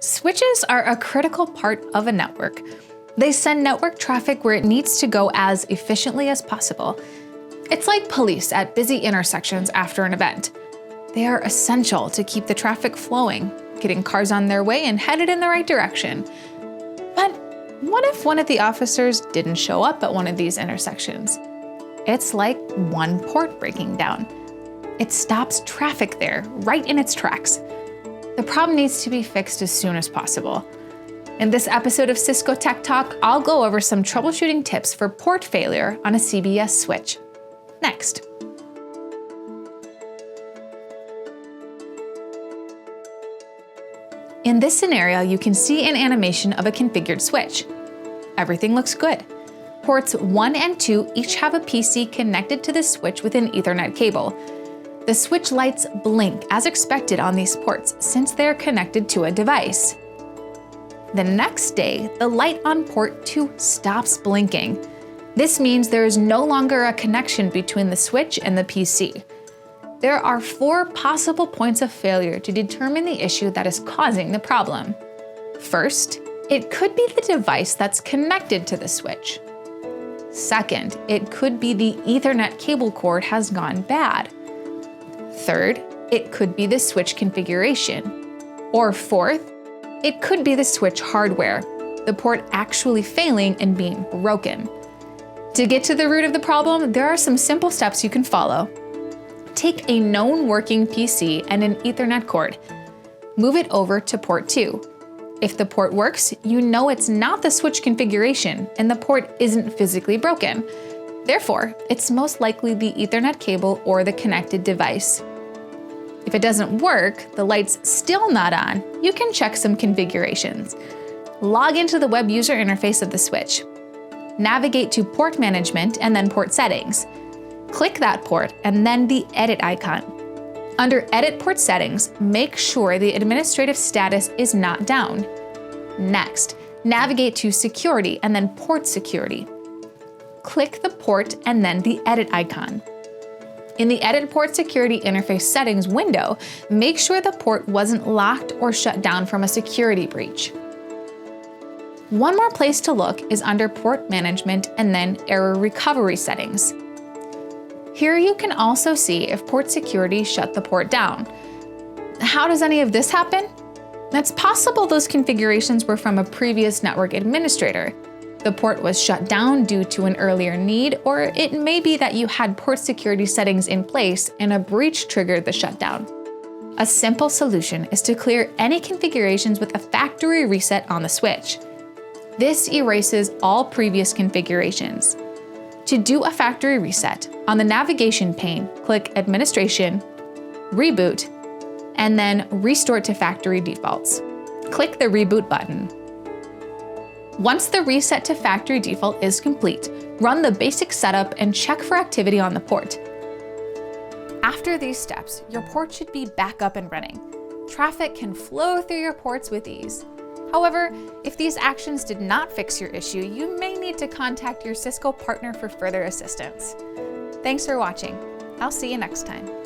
Switches are a critical part of a network. They send network traffic where it needs to go as efficiently as possible. It's like police at busy intersections after an event. They are essential to keep the traffic flowing, getting cars on their way and headed in the right direction. But what if one of the officers didn't show up at one of these intersections? It's like one port breaking down. It stops traffic there, right in its tracks. The problem needs to be fixed as soon as possible. In this episode of Cisco Tech Talk, I'll go over some troubleshooting tips for port failure on a CBS switch. Next. In this scenario, you can see an animation of a configured switch. Everything looks good. Ports 1 and 2 each have a PC connected to the switch with an Ethernet cable. The switch lights blink as expected on these ports since they are connected to a device. The next day, the light on port 2 stops blinking. This means there is no longer a connection between the switch and the PC. There are 4 possible points of failure to determine the issue that is causing the problem. First, it could be the device that's connected to the switch. Second, it could be the Ethernet cable cord has gone bad. Third, it could be the switch configuration. Or fourth, it could be the switch hardware, the port actually failing and being broken. To get to the root of the problem, there are some simple steps you can follow. Take a known working PC and an Ethernet cord. Move it over to port 2. If the port works, you know it's not the switch configuration and the port isn't physically broken. Therefore, it's most likely the Ethernet cable or the connected device. If it doesn't work, the light's still not on, you can check some configurations. Log into the web user interface of the switch. Navigate to port management and then port settings. Click that port and then the edit icon. Under edit port settings, make sure the administrative status is not down. Next, navigate to security and then port security. Click the port and then the edit icon. In the Edit Port Security Interface Settings window, make sure the port wasn't locked or shut down from a security breach. One more place to look is under Port Management and then Error Recovery Settings. Here you can also see if port security shut the port down. How does any of this happen? It's possible those configurations were from a previous network administrator. The port was shut down due to an earlier need, or it may be that you had port security settings in place and a breach triggered the shutdown. A simple solution is to clear any configurations with a factory reset on the switch. This erases all previous configurations. To do a factory reset, on the navigation pane, click Administration, Reboot, and then Restore to Factory Defaults. Click the Reboot button. Once the reset to factory default is complete, run the basic setup and check for activity on the port. After these steps, your port should be back up and running. Traffic can flow through your ports with ease. However, if these actions did not fix your issue, you may need to contact your Cisco partner for further assistance. Thanks for watching. I'll see you next time.